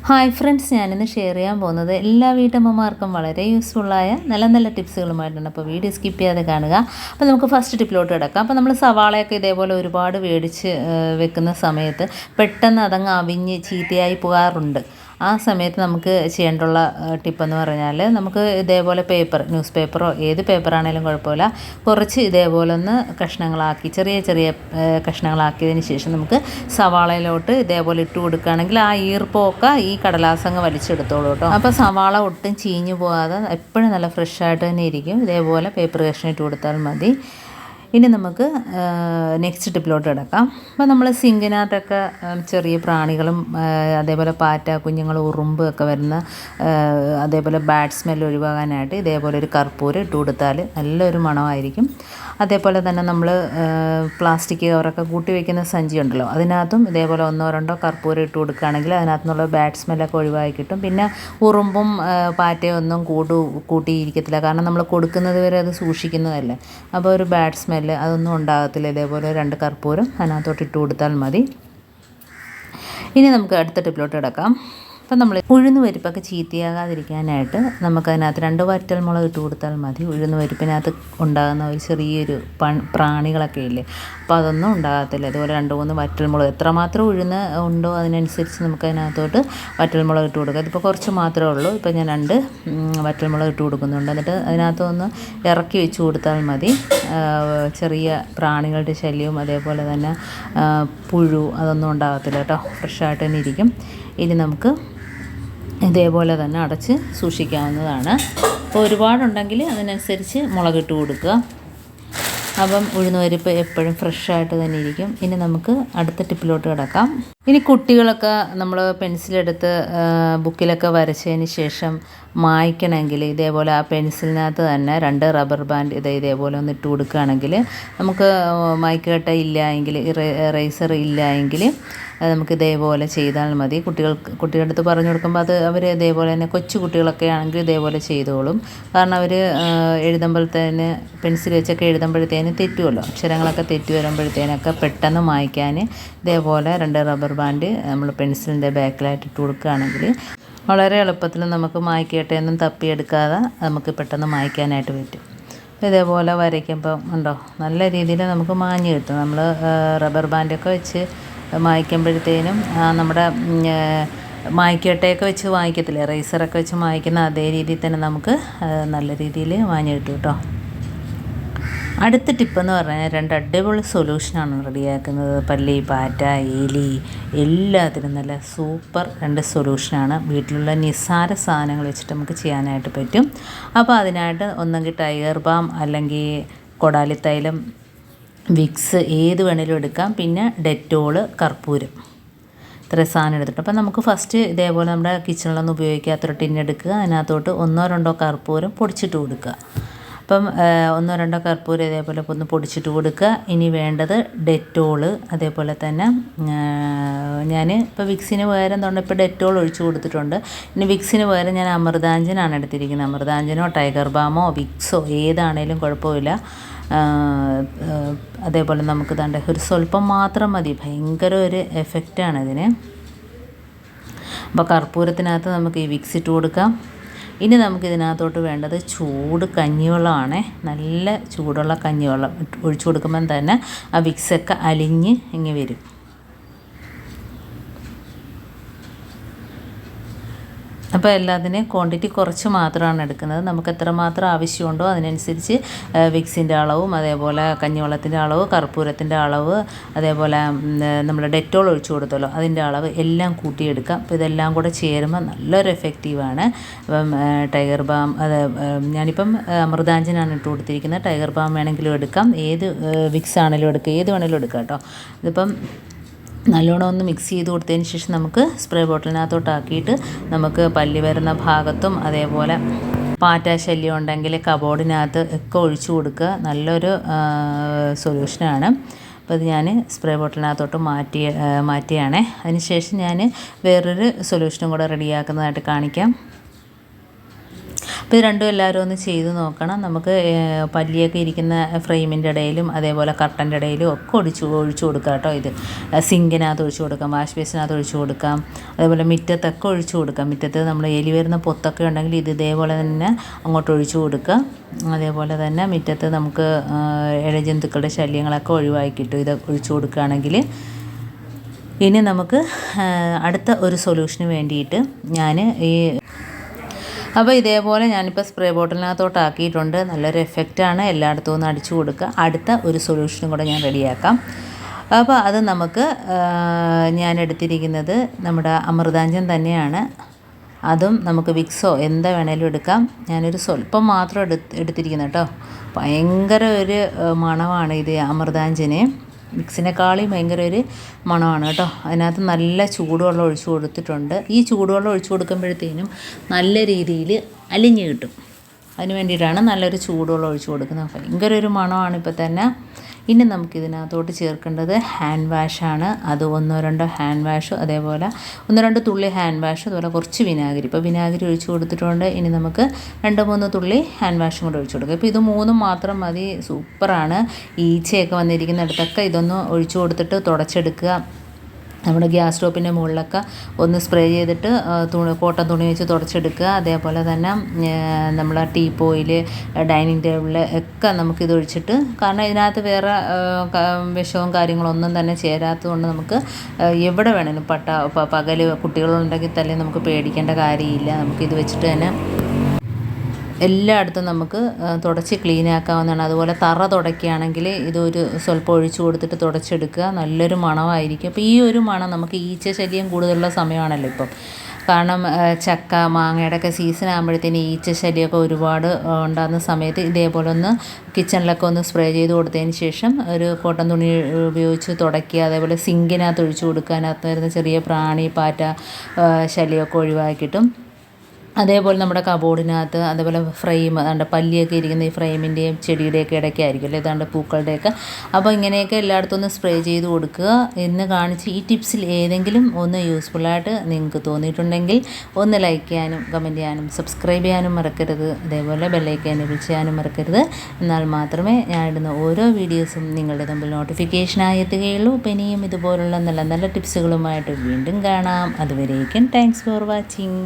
Hi friends, ഞാനിന്ന് share ചെയ്യാൻ പോകുന്നത് എല്ലാ വീട്ടമ്മമാർക്കും വളരെ യൂസ്ഫുള്ളായ നല്ല നല്ല ടിപ്സുകളുമായിട്ടാണ്. അപ്പോൾ വീഡിയോ സ്കിപ്പ് ചെയ്യാതെ കാണുക. അപ്പോൾ നമുക്ക് ഫസ്റ്റ് ടിപ്പിലോട്ട് കിടക്കാം. അപ്പോൾ നമ്മൾ സവാളയൊക്കെ ഇതേപോലെ ഒരുപാട് വേടിച്ച് വെക്കുന്ന സമയത്ത് പെട്ടെന്ന് അതങ്ങ് അവിഞ്ഞ് ചീത്തയായി പോകാറുണ്ട്. ആ സമയത്ത് നമുക്ക് ചെയ്യേണ്ടുള്ള ടിപ്പെന്ന് പറഞ്ഞാൽ, നമുക്ക് ഇതേപോലെ ന്യൂസ് പേപ്പറോ ഏത് പേപ്പറാണേലും കുഴപ്പമില്ല, കുറച്ച് ഇതേപോലെ ഒന്ന് കഷ്ണങ്ങളാക്കി ചെറിയ ചെറിയ കഷ്ണങ്ങളാക്കിയതിന് ശേഷം നമുക്ക് സവാളയിലോട്ട് ഇതേപോലെ ഇട്ട് കൊടുക്കുകയാണെങ്കിൽ ആ ഈർപ്പമൊക്കെ ഈ കടലാസങ്ങ് വലിച്ചെടുത്തോളൂ കേട്ടോ. അപ്പോൾ സവാള ഒട്ടും ചീഞ്ഞു പോകാതെ എപ്പോഴും നല്ല ഫ്രഷായിട്ട് തന്നെ ഇരിക്കും. ഇതേപോലെ പേപ്പർ കഷ്ണം ഇട്ട് കൊടുത്താൽ മതി. ഇനി നമുക്ക് നെക്സ്റ്റ് ടിപ്പിലോട്ട് കിടക്കാം. അപ്പോൾ നമ്മൾ സിങ്കിനകത്തൊക്കെ ചെറിയ പ്രാണികളും അതേപോലെ പാറ്റ കുഞ്ഞുങ്ങൾ ഉറുമ്പ് ഒക്കെ വരുന്ന അതേപോലെ ബാഡ് സ്മെല്ല് ഒഴിവാകാനായിട്ട് ഇതേപോലെ ഒരു കർപ്പൂരം ഇട്ട് കൊടുത്താൽ നല്ലൊരു മണമായിരിക്കും. അതേപോലെ തന്നെ നമ്മൾ പ്ലാസ്റ്റിക് കവറൊക്കെ കൂട്ടി വയ്ക്കുന്ന സഞ്ചി ഉണ്ടല്ലോ, അതിനകത്തും ഇതേപോലെ 1-2 കർപ്പൂരം ഇട്ട് കൊടുക്കുകയാണെങ്കിൽ അതിനകത്തുനിന്നുള്ള ബാഡ് സ്മെല്ലൊക്കെ ഒഴിവാക്കി കിട്ടും. പിന്നെ ഉറുമ്പും പാറ്റയും ഒന്നും കൂട്ടിയിരിക്കത്തില്ല, കാരണം നമ്മൾ കൊടുക്കുന്നത് വരെ അത് സൂക്ഷിക്കുന്നതല്ലേ. അപ്പോൾ ഒരു ബാഡ് സ്മെല്ല് അതൊന്നും ഉണ്ടാകത്തില്ല. ഇതേപോലെ 2 കർപ്പൂരം അതിനകത്തോട്ട് ഇട്ട് കൊടുത്താൽ മതി. ഇനി നമുക്ക് അടുത്ത ടിപ്പിലോട്ട് കിടക്കാം. അപ്പം നമ്മൾ ഉഴുന്ന് പരിപ്പൊക്കെ ചീത്തയാകാതിരിക്കാനായിട്ട് നമുക്കതിനകത്ത് 2 വറ്റൽമുളക് ഇട്ട് കൊടുത്താൽ മതി. ഉഴുന്ന് പരിപ്പിനകത്ത് ഉണ്ടാകുന്ന ഒരു ചെറിയൊരു പ്രാണികളൊക്കെ ഇല്ലേ, അപ്പോൾ അതൊന്നും ഉണ്ടാകത്തില്ല. അതുപോലെ 2-3 വറ്റൽമുളക്, എത്രമാത്രം ഉഴുന്ന് ഉണ്ടോ അതിനനുസരിച്ച് നമുക്കതിനകത്തോട്ട് വറ്റൽമുളക് ഇട്ട് കൊടുക്കുക. ഇതിപ്പോൾ കുറച്ച് മാത്രമേ ഉള്ളൂ. ഇപ്പോൾ ഞാൻ 2 വറ്റൽമുളക് ഇട്ട് കൊടുക്കുന്നുണ്ട്. എന്നിട്ട് അതിനകത്തൊന്ന് ഇറക്കി വെച്ച് കൊടുത്താൽ മതി. ചെറിയ പ്രാണികളുടെ ശല്യവും അതേപോലെ തന്നെ പുഴു അതൊന്നും ഉണ്ടാകത്തില്ല കേട്ടോ. ഫ്രഷായിട്ട് തന്നെ ഇരിക്കും. ഇനി നമുക്ക് ഇതേപോലെ തന്നെ അടച്ച് സൂക്ഷിക്കാവുന്നതാണ്. അപ്പോൾ ഒരുപാടുണ്ടെങ്കിൽ അതിനനുസരിച്ച് മുളകിട്ട് കൊടുക്കുക. അപ്പം ഉഴുന്ന് പരിപ്പ് എപ്പോഴും ഫ്രഷായിട്ട് തന്നെ ഇരിക്കും. ഇനി നമുക്ക് അടുത്ത ടിപ്പിലോട്ട് കിടക്കാം. ഇനി കുട്ടികളൊക്കെ നമ്മൾ പെൻസിലെടുത്ത് ബുക്കിലൊക്കെ വരച്ചതിന് ശേഷം മായ്ക്കണമെങ്കിൽ ഇതേപോലെ ആ പെൻസിലിനകത്ത് തന്നെ 2 റബ്ബർ ബാൻഡ് ഇതേപോലെ ഒന്ന് ഇട്ട് കൊടുക്കുകയാണെങ്കിൽ, നമുക്ക് മായ്ക്കട്ട ഇല്ല എങ്കിൽ ഇറേസർ ഇല്ല എങ്കിൽ നമുക്ക് ഇതേപോലെ ചെയ്താൽ മതി. കുട്ടികളുടെ അടുത്ത് പറഞ്ഞു കൊടുക്കുമ്പോൾ അവർ ഇതേപോലെ തന്നെ കൊച്ചു കുട്ടികളൊക്കെ ആണെങ്കിൽ ഇതേപോലെ ചെയ്തോളും. കാരണം അവർ എഴുതുമ്പോഴത്തേന് പെൻസിൽ വെച്ചൊക്കെ എഴുതുമ്പോഴത്തേന് തെറ്റുമല്ലോ, അക്ഷരങ്ങളൊക്കെ തെറ്റി വരുമ്പോഴത്തേനൊക്കെ പെട്ടെന്ന് മായ്ക്കാൻ ഇതേപോലെ 2 റബ്ബർ ബാൻഡ് നമ്മൾ പെൻസിലിൻ്റെ ബാക്കിലായിട്ട് ഇട്ട് കൊടുക്കുകയാണെങ്കിൽ വളരെ എളുപ്പത്തിൽ നമുക്ക് മായ്ക്കട്ടയൊന്നും തപ്പിയെടുക്കാതെ നമുക്ക് പെട്ടെന്ന് മായ്ക്കാനായിട്ട് പറ്റും. ഇതേപോലെ വരയ്ക്കുമ്പം ഉണ്ടോ, നല്ല രീതിയിൽ നമുക്ക് മാഞ്ഞ് കിട്ടും. നമ്മൾ റബ്ബർ ബാൻഡൊക്കെ വെച്ച് മായ്ക്കുമ്പോഴത്തേനും നമ്മുടെ മായ്ക്കട്ടയൊക്കെ വെച്ച് മായ്ക്കത്തില്ലേ, റേസറൊക്കെ വെച്ച് മായ്ക്കുന്ന അതേ രീതിയിൽ തന്നെ നമുക്ക് നല്ല രീതിയിൽ മാഞ്ഞ് കിട്ടും കേട്ടോ. അടുത്ത ടിപ്പെന്ന് പറഞ്ഞാൽ 2 അടിപൊളി സൊല്യൂഷനാണ് റെഡിയാക്കുന്നത്. പല്ലി, പാറ്റ, എലി എല്ലാത്തിനും നല്ല സൂപ്പർ 2 സൊല്യൂഷനാണ്. വീട്ടിലുള്ള നിസ്സാര സാധനങ്ങൾ വെച്ചിട്ട് നമുക്ക് ചെയ്യാനായിട്ട് പറ്റും. അപ്പോൾ അതിനായിട്ട് ഒന്നെങ്കിൽ ടൈഗർ ബാം അല്ലെങ്കിൽ കൊടാലിത്തൈലം, വിക്സ് ഏത് വേണേലും എടുക്കാം. പിന്നെ ഡെറ്റോള്, കർപ്പൂരം, ഇത്രയും സാധനം എടുത്തിട്ട് അപ്പോൾ നമുക്ക് ഫസ്റ്റ് ഇതേപോലെ നമ്മുടെ കിച്ചണിലൊന്നും ഉപയോഗിക്കാത്തൊരു ടിന്നെടുക്കുക. അതിനകത്തോട്ട് 1-2 കർപ്പൂരം പൊടിച്ചിട്ട് കൊടുക്കുക. അപ്പം 1-2 കർപ്പൂരം ഇതേപോലെ ഒന്ന് പൊടിച്ചിട്ട് കൊടുക്കുക. ഇനി വേണ്ടത് ഡെറ്റോള്, അതേപോലെ തന്നെ ഞാൻ ഇപ്പോൾ വിക്സിന് പകരം എന്തുകൊണ്ട് ഇപ്പോൾ ഡെറ്റോൾ ഒഴിച്ച് കൊടുത്തിട്ടുണ്ട്. ഇനി വിക്സിന് പകരം ഞാൻ അമൃതാഞ്ജനാണ് എടുത്തിരിക്കുന്നത്. അമൃതാഞ്ജനോ ടൈഗർ ബാമോ വിക്സോ ഏതാണേലും കുഴപ്പമില്ല. അതേപോലെ നമുക്ക് ദാണ്ട് ഒരു സ്വല്പം മാത്രം മതി, ഭയങ്കര ഒരു എഫക്റ്റാണ് ഇതിന്. അപ്പോൾ കർപ്പൂരത്തിനകത്ത് നമുക്ക് ഈ വിക്സ് ഇട്ട് കൊടുക്കാം. ഇനി നമുക്ക് ഇതിനകത്തോട്ട് വേണ്ടത് ചൂട് കഞ്ഞിവെള്ളമാണ്. നല്ല ചൂടുള്ള കഞ്ഞിവെള്ളം ഒഴിച്ചു കൊടുക്കുമ്പം തന്നെ ആ വിക്സൊക്കെ അലിഞ്ഞ് ഇങ്ങ് വരും. അപ്പോൾ എല്ലാത്തിനെയും ക്വാണ്ടിറ്റി കുറച്ച് മാത്രമാണ് എടുക്കുന്നത്. നമുക്ക് എത്രമാത്രം ആവശ്യമുണ്ടോ അതിനനുസരിച്ച് വിക്സിൻ്റെ അളവും അതേപോലെ കഞ്ഞിവെള്ളത്തിൻ്റെ അളവ്, കർപ്പൂരത്തിൻ്റെ അളവ്, അതേപോലെ നമ്മൾ ഡെറ്റോൾ ഒഴിച്ചു കൊടുത്തല്ലോ അതിൻ്റെ അളവ് എല്ലാം കൂട്ടിയെടുക്കാം. അപ്പോൾ ഇതെല്ലാം കൂടെ ചേരുമ്പോൾ നല്ലൊരു എഫക്റ്റീവാണ്. അപ്പം ടൈഗർ ബാം ഞാനിപ്പം അമൃതാഞ്ജനാണ് ഇട്ട് കൊടുത്തിരിക്കുന്നത്. ടൈഗർ ബാം വേണമെങ്കിലും എടുക്കാം, ഏത് വിക്സ് ആണെങ്കിലും എടുക്കാം, ഏത് വേണമെങ്കിലും എടുക്കാം കേട്ടോ. ഇതിപ്പം നല്ലോണം ഒന്ന് മിക്സ് ചെയ്ത് കൊടുത്തതിന് ശേഷം നമുക്ക് സ്പ്രേ ബോട്ടിലിനകത്തോട്ടാക്കിയിട്ട് നമുക്ക് പല്ലി വരുന്ന ഭാഗത്തും അതേപോലെ പാറ്റ ശല്യം ഉണ്ടെങ്കിൽ കബോർഡിനകത്ത് ഒക്കെ ഒഴിച്ചു കൊടുക്കുക. നല്ലൊരു സൊല്യൂഷനാണ്. അപ്പോൾ ഇത് ഞാൻ സ്പ്രേ ബോട്ടിലിനകത്തോട്ട് മാറ്റിയാണ്. അതിന് ശേഷം ഞാൻ വേറൊരു സൊല്യൂഷനും കൂടെ റെഡിയാക്കുന്നതായിട്ട് കാണിക്കാം. അപ്പോൾ ഇത് രണ്ടും എല്ലാവരും ഒന്ന് ചെയ്ത് നോക്കണം. നമുക്ക് പല്ലിയൊക്കെ ഇരിക്കുന്ന ഫ്രെയിമിൻ്റെ ഇടയിലും അതേപോലെ കർട്ടൻ്റെ ഇടയിലും ഒക്കെ ഒഴിച്ചു കൊടുക്കാം കേട്ടോ. ഇത് സിങ്കിനകത്ത് ഒഴിച്ചു കൊടുക്കാം, വാഷ് ബേസിനകത്ത് ഒഴിച്ചു കൊടുക്കാം, അതേപോലെ മുറ്റത്തൊക്കെ ഒഴിച്ചു കൊടുക്കാം. മുറ്റത്ത് നമ്മൾ എലി വരുന്ന പൊത്തൊക്കെ ഉണ്ടെങ്കിൽ ഇത് ഇതേപോലെ തന്നെ അങ്ങോട്ട് ഒഴിച്ചു കൊടുക്കുക. അതേപോലെ തന്നെ മുറ്റത്ത് നമുക്ക് ഇഴജന്തുക്കളുടെ ശല്യങ്ങളൊക്കെ ഒഴിവാക്കി കിട്ടും ഇത് ഒഴിച്ചു കൊടുക്കുകയാണെങ്കിൽ. ഇനി നമുക്ക് അടുത്ത ഒരു സൊല്യൂഷന് വേണ്ടിയിട്ട് ഞാൻ അപ്പോൾ ഇതേപോലെ ഞാനിപ്പോൾ സ്പ്രേ ബോട്ടിലിനകത്തോട്ട് ആക്കിയിട്ടുണ്ട്. നല്ലൊരു എഫക്റ്റാണ്. എല്ലായിടത്തും ഒന്ന് അടിച്ചു കൊടുക്കുക. അടുത്ത ഒരു സൊല്യൂഷനും കൂടെ ഞാൻ റെഡിയാക്കാം. അപ്പോൾ അത് നമുക്ക് ഞാൻ എടുത്തിരിക്കുന്നത് നമ്മുടെ അമൃതാഞ്ജൻ തന്നെയാണ്. അതും നമുക്ക് വിക്സോ എന്താ വേണേലും എടുക്കാം. ഞാനൊരു സ്വല്പം മാത്രം എടുത്തിരിക്കുന്നു കേട്ടോ. ഭയങ്കര ഒരു മണമാണ് ഇത് അമൃതാഞ്ജന്. മിക്സിനേക്കാളും ഭയങ്കര ഒരു മണമാണ് കേട്ടോ. അതിനകത്ത് നല്ല ചൂടുവെള്ളം ഒഴിച്ചു കൊടുത്തിട്ടുണ്ട്. ഈ ചൂടുവെള്ളം ഒഴിച്ചു കൊടുക്കുമ്പോഴത്തേനും നല്ല രീതിയിൽ അലിഞ്ഞ് കിട്ടും. അതിന് വേണ്ടിയിട്ടാണ് നല്ലൊരു ചൂടുവെള്ളം ഒഴിച്ചു കൊടുക്കുന്നത്. ഭയങ്കര ഒരു മണമാണ് ഇപ്പോൾ തന്നെ. ഇനി നമുക്കിതിനകത്തോട്ട് ചേർക്കേണ്ടത് ഹാൻഡ് വാഷാണ്. അത് 1-2 ഹാൻഡ് വാഷും അതേപോലെ 1-2 തുള്ളി ഹാൻഡ് വാഷും അതുപോലെ കുറച്ച് വിനാഗിരി. ഇപ്പോൾ വിനാഗിരി ഒഴിച്ച് കൊടുത്തിട്ടുണ്ട്. ഇനി നമുക്ക് 2-3 തുള്ളി ഹാൻഡ് വാഷും കൂടെ ഒഴിച്ച് കൊടുക്കുക. ഇപ്പോൾ ഇത് 3 മാത്രം മതി. സൂപ്പറാണ്. ഈച്ചയൊക്കെ വന്നിരിക്കുന്നിടത്തൊക്കെ ഇതൊന്ന് ഒഴിച്ചു കൊടുത്തിട്ട് തുടച്ചെടുക്കുക. നമ്മുടെ ഗ്യാസ് സ്റ്റോപ്പിൻ്റെ മുകളിലൊക്കെ ഒന്ന് സ്പ്രേ ചെയ്തിട്ട് കോട്ടൺ തുണി വെച്ച് തുടച്ചെടുക്കുക. അതേപോലെ തന്നെ നമ്മൾ ടീപ്പോയിൽ ഡൈനിങ് ടേബിളിൽ ഒക്കെ നമുക്കിത് ഒഴിച്ചിട്ട്, കാരണം ഇതിനകത്ത് വേറെ വിഷവും കാര്യങ്ങളൊന്നും തന്നെ ചേരാത്തതുകൊണ്ട് നമുക്ക് എവിടെ വേണമെങ്കിലും പകൽ കുട്ടികളുണ്ടെങ്കിൽ തന്നെ നമുക്ക് പേടിക്കേണ്ട കാര്യമില്ല. നമുക്കിത് വെച്ചിട്ട് തന്നെ എല്ലായിടത്തും നമുക്ക് തുടച്ച് ക്ലീൻ ആക്കാവുന്നതാണ്. അതുപോലെ തറ തുടയ്ക്കുകയാണെങ്കിൽ ഇതൊരു സ്വല്പം ഒഴിച്ചു കൊടുത്തിട്ട് തുടച്ചെടുക്കുക. നല്ലൊരു മണമായിരിക്കും. അപ്പോൾ ഈ ഒരു മണം നമുക്ക് ഈച്ച ശല്യം കൂടുതലുള്ള സമയമാണല്ലോ ഇപ്പം. കാരണം ചക്ക മാങ്ങയുടെയൊക്കെ സീസൺ ആകുമ്പോഴത്തേന് ഈച്ച ശല്യമൊക്കെ ഒരുപാട് ഉണ്ടാകുന്ന സമയത്ത് ഇതേപോലെ ഒന്ന് കിച്ചണിലൊക്കെ ഒന്ന് സ്പ്രേ ചെയ്ത് കൊടുത്തതിന് ശേഷം ഒരു കോട്ടൺ തുണി ഉപയോഗിച്ച് തുടയ്ക്കുക. അതേപോലെ സിങ്കിനകത്ത് ഒഴിച്ചു കൊടുക്കുക. അതിനകത്ത് വരുന്ന ചെറിയ പ്രാണി പാറ്റ ശല്യമൊക്കെ ഒഴിവാക്കിയിട്ടും, അതേപോലെ നമ്മുടെ കബോർഡിനകത്ത് അതേപോലെ ഫ്രെയിം അതുകൊണ്ട് പല്ലിയൊക്കെ ഇരിക്കുന്ന ഈ ഫ്രെയിമിൻ്റെയും ചെടിയുടെയൊക്കെ ഇടയ്ക്കായിരിക്കുമല്ലോ ഇതാണ്ട് പൂക്കളുടെയൊക്കെ. അപ്പോൾ ഇങ്ങനെയൊക്കെ എല്ലായിടത്തും ഒന്ന് സ്പ്രേ ചെയ്ത് കൊടുക്കുക. എന്ന് കാണിച്ച് ഈ ടിപ്സിൽ ഏതെങ്കിലും ഒന്ന് യൂസ്ഫുള്ളായിട്ട് നിങ്ങൾക്ക് തോന്നിയിട്ടുണ്ടെങ്കിൽ ഒന്ന് ലൈക്ക് ചെയ്യാനും കമൻറ്റ് ചെയ്യാനും സബ്സ്ക്രൈബ് ചെയ്യാനും മറക്കരുത്. അതേപോലെ ബെല്ലൈക്കൻ എനേബിൾ ചെയ്യാനും മറക്കരുത്. എന്നാൽ മാത്രമേ ഞാൻ ഇടുന്ന ഓരോ വീഡിയോസും നിങ്ങളുടെ മുമ്പിൽ നോട്ടിഫിക്കേഷനായി എത്തുകയുള്ളൂ. അപ്പോൾ ഇനിയും ഇതുപോലുള്ള നല്ല നല്ല ടിപ്സുകളുമായിട്ട് വീണ്ടും കാണാം. അതുവരേക്കും താങ്ക്സ് ഫോർ വാച്ചിങ്.